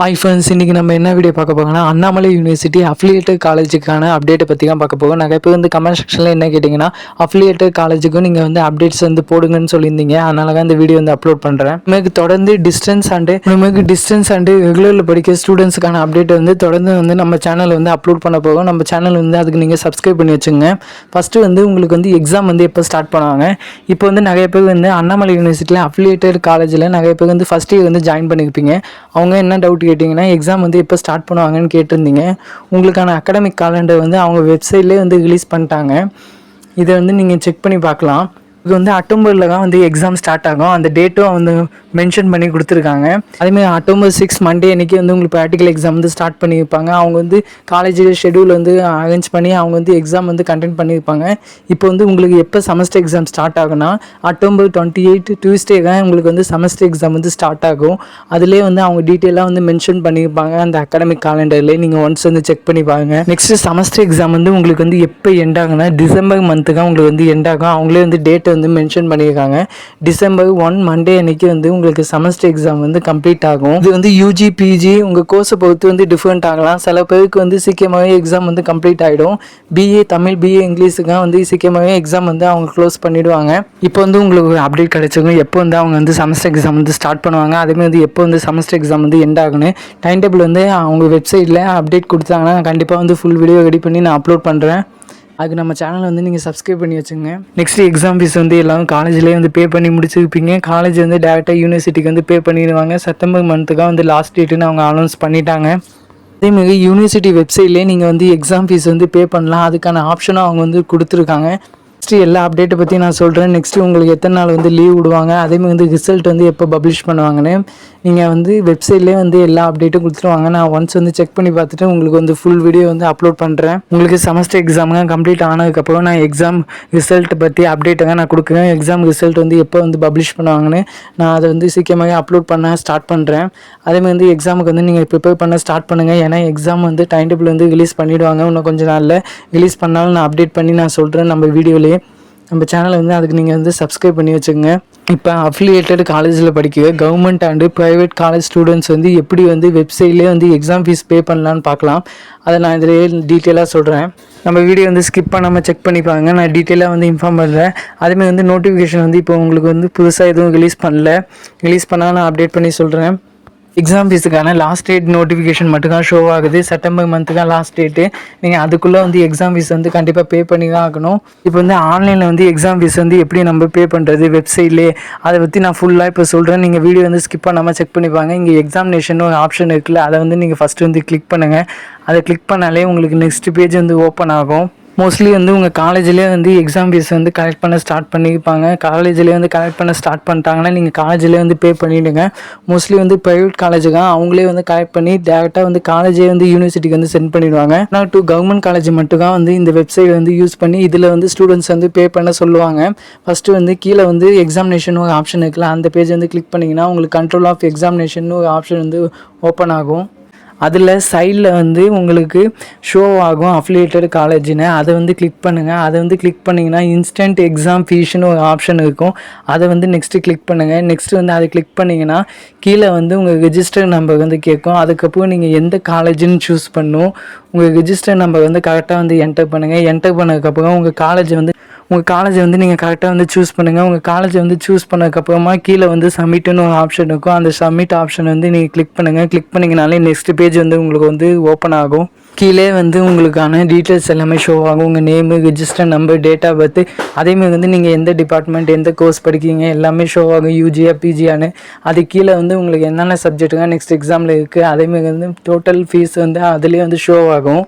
Hi friends, இன்றைக்கி நம்ம என்ன வீடியோ பார்க்க போகிறோம்னா அண்ணாமலை யூனிவர்சிட்டி அஃபிலியேட்டட் காலேஜுக்கான அப்டேட்டை பற்றி தான் பார்க்க போகிறோம். நிறைய பேர் கமெண்ட் செக்ஷனில் என்ன கேட்டிங்கன்னா, அஃபிலியேட்டட் காலேஜுக்கும் நீங்கள் அப்டேட்ஸ் போடுங்கன்னு சொல்லியிருந்தீங்க. அதனால தான் இந்த வீடியோ அப்லோட் பண்ணுறேன். நமக்கு தொடர்ந்து டிஸ்டன்ஸ் அண்டு ரெகுலரில் படிக்க ஸ்டூடெண்ட்ஸுக்கான அப்டேட் தொடர்ந்து நம்ம சேனலில் அப்லோட் பண்ண போகிறோம். நம்ம சேனல் அதுக்கு நீங்கள் சப்ஸ்கிரைப் பண்ணி வச்சுங்க. ஃபஸ்ட்டு உங்களுக்கு எக்ஸாம் எப்போ ஸ்டார்ட் பண்ணுவாங்க. இப்போ நிறைய பேர் அண்ணாமலை யூனிவர்சிட்டியில் அஃபிலியேட்டட் காலேஜில் நிறைய பேர் ஃபஸ்ட் இயர் ஜாயின் பண்ணியிருப்பீங்க. அவங்க என்ன டவுட் கேட்டிங்கன்னா, எக்ஸாம் எப்போ ஸ்டார்ட் பண்ணுவாங்கன்னு கேட்டிருந்தீங்க. உங்களுக்கான அகாடமிக் காலண்டர் அவங்க வெப்சைட்லேயே ரிலீஸ் பண்ணிட்டாங்க. இதை நீங்கள் செக் பண்ணி பார்க்கலாம். இது அக்டோபரில் தான் எக்ஸாம் ஸ்டார்ட் ஆகும். அந்த டேட்டும் மென்ஷன் பண்ணி கொடுத்துருக்காங்க. அதேமாதிரி அக்டோபர் 6 மண்டே அன்றைக்கி உங்களுக்கு ப்ராக்டிக்கல் எக்ஸாம் ஸ்டார்ட் பண்ணியிருப்பாங்க. அவங்க காலேஜில் ஷெடியூல் அரேஞ்ச் பண்ணி அவங்க எக்ஸாம் கண்டெக்ட் பண்ணியிருப்பாங்க. இப்போ உங்களுக்கு எப்போ செமஸ்டர் எக்ஸாம் ஸ்டார்ட் ஆகும்னா, அக்டோபர் 28 டியூஸ்டே தான் உங்களுக்கு செமஸ்டர் எக்ஸாம் ஸ்டார்ட் ஆகும். அதிலே அவங்க டீட்டெயிலாக மென்ஷன் பண்ணியிருப்பாங்க அந்த அகாடமிக் காலண்டர்லேயே. நீங்கள் ஒன்ஸ் செக் பண்ணி பாருங்கள். நெக்ஸ்ட்டு செமஸ்டர் எக்ஸாம் உங்களுக்கு எப்போ எண்ட் ஆகுனா, டிசம்பர் மந்த்து தான் உங்களுக்கு எண்ட் ஆகும். அவங்களே டேட்டை மென்ஷன் பண்ணியிருக்காங்க. டிசம்பர் 1 மண்டே அன்னைக்கு உங்களுக்கு செமஸ்டர் எக்ஸாம் கம்ப்ளீட் ஆகும். இது யூஜி பிஜி உங்கள் கோர்ஸை பொறுத்து டிஃப்ரெண்ட் ஆகலாம். சில பேருக்கு சீக்கிரமாகவே எக்ஸாம் கம்ப்ளீட் ஆகிடும். பிஏ தமிழ், பிஏ இங்கிலீஷுக்கு சீக்கிரமாகவே எக்ஸாம் அவங்க க்ளோஸ் பண்ணிவிடுவாங்க. இப்போ உங்களுக்கு ஒரு அப்டேட் கிடைச்சிருக்கும். எப்போ அவங்க செமஸ்டர் எக்ஸாம் ஸ்டார்ட் பண்ணுவாங்க. அதேமாதிரி எப்போ செமஸ்டர் எக்ஸாம் எண்ட் ஆகுன்னு டைம் டேபிள் அவங்க வெப்சைட்டில் அப்டேட் கொடுத்தாங்கன்னா கண்டிப்பாக ஃபுல் வீடியோ ரெடி பண்ணி நான் அப்லோட் பண்ணுறேன். அதுக்கு நம்ம சேனலை நீங்கள் சப்ஸ்கிரைப் பண்ணி வச்சுங்க. நெக்ஸ்ட் எக்ஸாம் ஃபீஸ் எல்லாம் காலேஜ்லேயே பே பண்ணி முடிச்சிருப்பீங்க. காலேஜ் டேரெக்டாக யூனிவர்சிட்டிக்கு பே பண்ணிடுவாங்க. செப்டம்பர் மந்த்துக்காக லாஸ்ட் டேட்டுன்னு அவங்க அனௌன்ஸ் பண்ணிட்டாங்க. அதேமாதிரி யூனிவர்சிட்டி வெப்சைட்லேயே நீங்கள் எக்ஸாம் ஃபீஸ் பே பண்ணலாம். அதுக்கான ஆப்ஷனும் அவங்க கொடுத்துருக்காங்க. நெக்ஸ்ட்டு எல்லா அப்டேட்டை பற்றி நான் சொல்கிறேன். நெக்ஸ்ட்டு உங்களுக்கு எத்தனை நாள் லீவ் விடுவாங்க, அதேமாதிரி ரிசல்ட் எப்போ பப்ளிஷ் பண்ணுவாங்கன்னு நீங்கள் வெப்சைட்லேயே எல்லா அப்டேட்டும் கொடுத்துருவாங்க. நான் ஒன்ஸ் செக் பண்ணி பார்த்துட்டு உங்களுக்கு ஃபுல் வீடியோ அப்லோட் பண்ணுறேன். உங்களுக்கு செமஸ்டர் எக்ஸாமுங்க கம்ப்ளீட் ஆனதுக்கப்புறம் நான் எக்ஸாம் ரிசல்ட் பற்றி அப்டேட்டுங்க நான் கொடுக்குறேன். எக்ஸாம் ரிசல்ட் எப்போ பப்ளிஷ் பண்ணுவாங்கன்னு நான் அதை சீக்கிரமாக அப்லோட் பண்ண ஸ்டார்ட் பண்ணுறேன். அதேமாதிரி எக்ஸாமுக்கு நீங்கள் ப்ரிப்பேர் பண்ண ஸ்டார்ட் பண்ணுங்கள். ஏன்னா எக்ஸாம் டைம் டேபிள் ரிலீஸ் பண்ணிவிடுவாங்க. இன்னும் கொஞ்சம் நாளில் ரிலீஸ் பண்ணாலும் நான் அப்டேட் பண்ணி நான் சொல்கிறேன் நம்ம வீடியோலேயே. நம்ம சேனலை அதுக்கு நீங்கள் சப்ஸ்கிரைப் பண்ணி வச்சுங்க. இப்போ அஃபிலியேட்டட் காலேஜில் படிக்கிற government and private college students எப்படி வெப்சைட்லேயே எக்ஸாம் ஃபீஸ் பே பண்ணலான்னு பார்க்கலாம். அதை நான் இதிலே டீட்டெயிலாக சொல்கிறேன். நம்ம வீடியோ ஸ்கிப் பண்ணாமல் செக் பண்ணிப்பாங்க. நான் டீட்டெயிலாக இன்ஃபார்ம் பண்ணுறேன். அதேமாதிரி நோட்டிஃபிகேஷன் இப்போ உங்களுக்கு புதுசாக எதுவும் ரிலீஸ் பண்ணால் நான் அப்டேட் பண்ணி சொல்கிறேன். எக்ஸாம் ஃபீஸுக்கான லாஸ்ட் டேட் நோட்டிஃபிகேஷன் மட்டும் தான் ஷோ ஆகுது. செப்டம்பர் மந்த்து தான் லாஸ்ட் டேட்டு. நீங்கள் அதுக்குள்ளே எக்ஸாம் ஃபீஸ் கண்டிப்பாக பே பண்ணி தான் ஆகணும். இப்போ ஆன்லைனில் எக்ஸாம் ஃபீஸ் எப்படி நம்ம பே பண்ணுறது வெப்சைட்லேயே, அதை பற்றி நான் ஃபுல்லாக இப்போ சொல்கிறேன். நீங்கள் வீடியோ ஸ்கிப் பண்ணாமல் செக் பண்ணிப்பாங்க. இங்கே எக்ஸாமினேஷன் ஒரு ஆப்ஷன் இருக்குல்ல, அதை நீங்கள் ஃபஸ்ட்டு கிளிக் பண்ணுங்கள். அதை கிளிக் பண்ணாலே உங்களுக்கு நெக்ஸ்ட் பேஜ் ஓப்பன் ஆகும். மோஸ்ட்லி உங்கள் காலேஜ்லேயே எக்ஸாம் ஃபீஸ் கலெக்ட் பண்ண ஸ்டார்ட் பண்ணியிருப்பாங்க. காலேஜ்லேயே கலெக்ட் பண்ண ஸ்டார்ட் பண்ணிட்டாங்கன்னா நீங்கள் காலேஜ்லேயே பே பண்ணிவிடுங்க. மோஸ்ட்லி ப்ரைவேட் காலேஜுக்கு அவங்களே கலெக்ட் பண்ணி டேரெக்டாக காலேஜே யூனிவர்சிட்டிக்கு சென்ட் பண்ணிவிடுவாங்க. ஆனால் கார்மெண்ட் காலேஜ் மட்டும் தான் இந்த வெப்சைட் யூஸ் பண்ணி இதில் ஸ்டூடெண்ட்ஸ் பே பண்ண சொல்லுவாங்க. ஃபஸ்ட்டு கீழே எக்ஸாமினேஷன் ஒரு ஆப்ஷன் இருக்குல்ல, அந்த பேஜ் கிளிக் பண்ணிங்கன்னா உங்களுக்கு கண்ட்ரோல் ஆஃப் எக்ஸாமினேஷன் ஒரு ஆப்ஷன் ஓப்பன் ஆகும். அதில் சைடில் உங்களுக்கு ஷோ ஆகும் அஃபிலியேட்டட் காலேஜ்னு. அதை கிளிக் பண்ணுங்கள். அதை கிளிக் பண்ணிங்கன்னா இன்ஸ்டன்ட் எக்ஸாம் ஃபீஸ்னு ஒரு ஆப்ஷன் இருக்கும். அதை நெக்ஸ்ட்டு கிளிக் பண்ணுங்கள். நெக்ஸ்ட்டு அதை கிளிக் பண்ணிங்கன்னா கீழே உங்கள் ரெஜிஸ்டர் நம்பர் கேட்கும். அதுக்கப்புறம் நீங்கள் எந்த காலேஜுன்னு சூஸ் பண்ணணும். உங்கள் ரெஜிஸ்டர் நம்பர் கரெக்டாக என்டர் பண்ணுங்கள். என்டர் பண்ணதுக்கப்புறம் உங்கள் காலேஜை நீங்கள் கரெக்டாக சூஸ் பண்ணுங்கள். உங்கள் காலேஜை சூஸ் பண்ணதுக்கப்புறமா கீழே சப்மிட்னு ஒரு ஆப்ஷன் இருக்கும். அந்த சப்மிட் ஆப்ஷன் நீங்கள் கிளிக் பண்ணுங்கள். கிளிக் பண்ணிங்கனாலே நெக்ஸ்ட் பேஜ் உங்களுக்கு ஓப்பன் ஆகும். கீழே உங்களுக்கான டீட்டெயில்ஸ் எல்லாமே ஷோ ஆகும். உங்கள் name, register number, date of birth, அதேமாதிரி நீங்கள் எந்த டிபார்ட்மெண்ட் எந்த கோர்ஸ் படிக்கிறீங்க எல்லாமே ஷோ ஆகும். யூஜியா பிஜியான்னு அது கீழே உங்களுக்கு என்னென்ன சப்ஜெக்ட்டுங்க நெக்ஸ்ட் எக்ஸாமில் இருக்குது, அதேமாதிரி டோட்டல் ஃபீஸ் அதுலேயே ஷோ ஆகும்.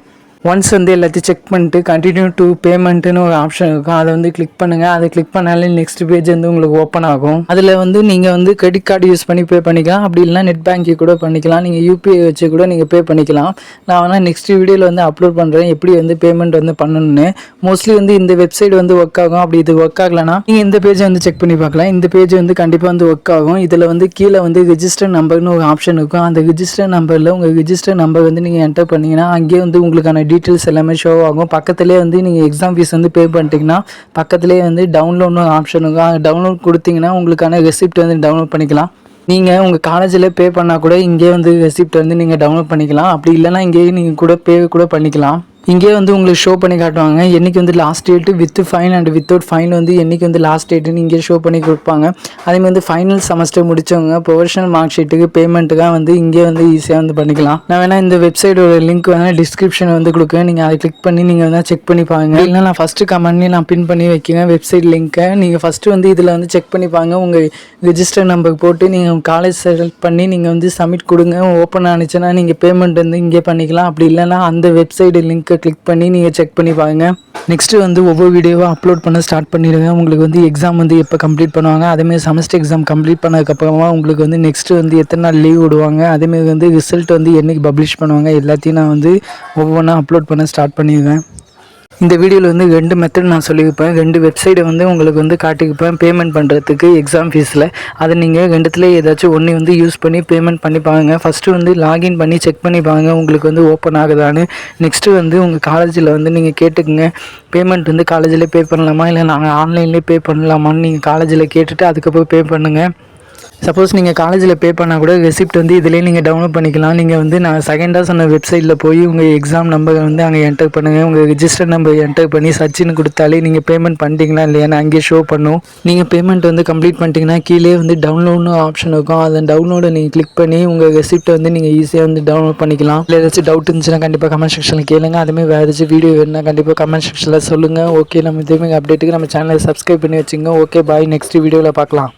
ஒன்ஸ் எல்லாத்தையும் செக் பண்ணிட்டு கண்டினியூ டு பேமெண்ட்டுன்னு ஒரு ஆப்ஷன் இருக்கும். அதை கிளிக் பண்ணுங்கள். அதை கிளிக் பண்ணாலே நெக்ஸ்ட் பேஜ் உங்களுக்கு ஓப்பன் ஆகும். அதில் நீங்கள் கிரெடிட் கார்டு யூஸ் பண்ணி பே பண்ணிக்கலாம். அப்படி இல்லைனா நெட் பேங்கிங் கூட பண்ணிக்கலாம். நீங்கள் யூபிஐ வச்சு கூட நீங்கள் பே பண்ணிக்கலாம். நான் வேணால் நெக்ஸ்ட் வீடியோவில் அப்லோட் பண்ணுறேன் எப்படி பேமெண்ட் பண்ணணும்னு. மோஸ்ட்லி இந்த வெப்சைட் ஒர்க் ஆகும். அப்படி இது ஒர்க் ஆகலைன்னா நீங்கள் இந்த பேஜ் செக் பண்ணி பார்க்கலாம். இந்த பேஜ் கண்டிப்பாக ஒர்க் ஆகும். இதில் கீழே ரெஜிஸ்டர் நம்பர்னு ஒரு ஆப்ஷன் இருக்கும். அந்த ரெஜிஸ்டர் நம்பரில் உங்கள் ரெஜிஸ்டர் நம்பர் நீங்கள் என்டர் பண்ணிங்கன்னா அங்கேயே உங்களுக்கான டீட்டெயில்ஸ் எல்லாமே ஷோ ஆகும். பக்கத்துலேயே நீங்கள் எக்ஸாம் ஃபீஸ் பே பண்ணிட்டீங்கன்னா பக்கத்துலேயே டவுன்லோட்னு ஆப்ஷன் இருக்கும். டவுன்லோட் கொடுத்தீங்கன்னா உங்களுக்கான ரெசிப்ட் டவுன்லோட் பண்ணிக்கலாம். நீங்கள் உங்கள் காலேஜில் பே பண்ணால் கூட இங்கே வந்து ரெசிப்ட் வந்து நீங்கள் டவுன்லோட் பண்ணிக்கலாம். அப்படி இல்லைனா இங்கேயே நீங்கள் கூட பே கூட பண்ணிக்கலாம். இங்கே வந்து உங்களுக்கு ஷோ பண்ணி காட்டுவாங்க என்றைக்கு வந்து last date with fine and without fine வந்து என்றைக்கு வந்து லாஸ்ட் டேட்டுன்னு இங்கே ஷோ பண்ணி கொடுப்பாங்க. அதேமாதிரி வந்து ஃபைனல் செமஸ்டர் முடித்தவங்க ப்ரொஃபஷனல் மார்க் ஷீட்டுக்கு பேமெண்ட்டுக்காக வந்து இங்கே வந்து ஈஸியாக வந்து பண்ணிக்கலாம். நான் வேணால் இந்த வெப்சைட்டோட லிங்க் வேணால் டிஸ்கிரிப்ஷன் வந்து கொடுக்குறேன். நீங்கள் அதை கிளிக் பண்ணி நீங்கள் வந்து செக் பண்ணி பாருங்க. இல்லைனா நான் ஃபஸ்ட்டு கமெண்ட்லேயே நான் பின் பண்ணி வைக்கிறேன் வெப்சைட் லிங்க்கை. நீங்கள் ஃபஸ்ட்டு வந்து இதில் வந்து செக் பண்ணி பாருங்க. உங்கள் ரிஜிஸ்டர் நம்பர் போட்டு நீங்கள் காலேஜ் செலக்ட் பண்ணி நீங்கள் வந்து சப்மிட் கொடுங்க. ஓப்பன் ஆனிச்சுன்னா நீங்கள் பேமெண்ட் வந்து இங்கே பண்ணிக்கலாம். அப்படி இல்லைனா அந்த வெப்சைட் லிங்க்கை கிளிக் பண்ணி நீங்கள் செக் பண்ணி பாருங்க. நெக்ஸ்ட்டு வந்து ஒவ்வொரு வீடியோவாக அப்லோட் பண்ண ஸ்டார்ட் பண்ணிடுங்க. உங்களுக்கு வந்து எக்ஸாம் வந்து எப்போ கம்ப்ளீட் பண்ணுவாங்க, அதேமாதிரி செமஸ்டர் எக்ஸாம் கம்ப்ளீட் பண்ணதுக்கப்புறமா உங்களுக்கு வந்து நெக்ஸ்ட்டு வந்து எத்தனை நாள் லீவ் விடுவாங்க, அதேமாதிரி வந்து ரிசல்ட் வந்து என்றைக்கு பப்ளிஷ் பண்ணுவாங்க, எல்லாத்தையும் நான் வந்து ஒவ்வொன்றா அப்லோட் பண்ண ஸ்டார்ட் பண்ணிடுவேன். இந்த வீடியோவில் வந்து 2 மெத்தட் நான் சொல்லியிருப்பேன். 2 வெப்சைட்டை வந்து உங்களுக்கு வந்து காட்டியிருப்பேன் பேமெண்ட் பண்ணுறதுக்கு எக்ஸாம் ஃபீஸில். அதை நீங்கள் 2த்துல ஏதாச்சும் ஒன்று வந்து யூஸ் பண்ணி பேமெண்ட் பண்ணி பாருங்க. ஃபஸ்ட்டு வந்து லாகின் பண்ணி செக் பண்ணி பாருங்க உங்களுக்கு வந்து ஓப்பன் ஆகுதான்னு. நெக்ஸ்ட்டு வந்து உங்கள் காலேஜில் வந்து நீங்கள் கேட்டுக்குங்க பேமெண்ட் வந்து காலேஜில் பே பண்ணலாமா இல்லை நாங்கள் ஆன்லைன்லேயே பே பண்ணலாமான்னு நீங்கள் காலேஜில் கேட்டுட்டு அதுக்கப்புறம் பே பண்ணுங்கள். சப்போஸ் நீங்கள் காலேஜில் பே பண்ணால் கூட ரெசிப்ட் வந்து இதிலே நீங்கள் டவுன்லோட் பண்ணிக்கலாம். நீங்கள் வந்து நான் செகண்டாக சொன்ன வெப்சைட்டில் போய் உங்கள் எக்ஸாம் நம்பரை வந்து அங்கே என்டர் பண்ணுங்கள். உங்கள் ரிஜிஸ்டர் நம்பர் என்டர் பண்ணி சர்ச்னு கொடுத்தாலே நீங்கள் பேமெண்ட் பண்ணிட்டீங்களா இல்லையான்னு அங்கேயே ஷோ பண்ணும். நீங்கள் பேமெண்ட் வந்து கம்ப்ளீட் பண்ணிட்டீங்கன்னா கீழே வந்து டவுன்லோட்னு ஆப்ஷன் இருக்கும். அந்த டவுன்லோடை நீங்கள் கிளிக் பண்ணி உங்கள் ரெசிப்ட்டை வந்து நீங்கள் ஈஸியாக வந்து டவுன்லோட் பண்ணிக்கலாம். இல்லை ஏதாச்சும் டவுட் இருந்துச்சுன்னா கண்டிப்பாக கமெண்ட் செக்ஷனில் கேளுங்க. அதுமாதிரி வேறு ஏதாச்சும் வீடியோ வேணுன்னா கண்டிப்பாக கமெண்ட் செக்ஷனில் சொல்லுங்கள். ஓகே, நம்ம இதேமாதிரி அப்டேட்டுக்கு நம்ம சேனலை சப்ஸ்கிரைப் பண்ணி வச்சுங்க. ஓகே, பாய். நெக்ஸ்ட் வீடியோவில் பார்க்கலாம்.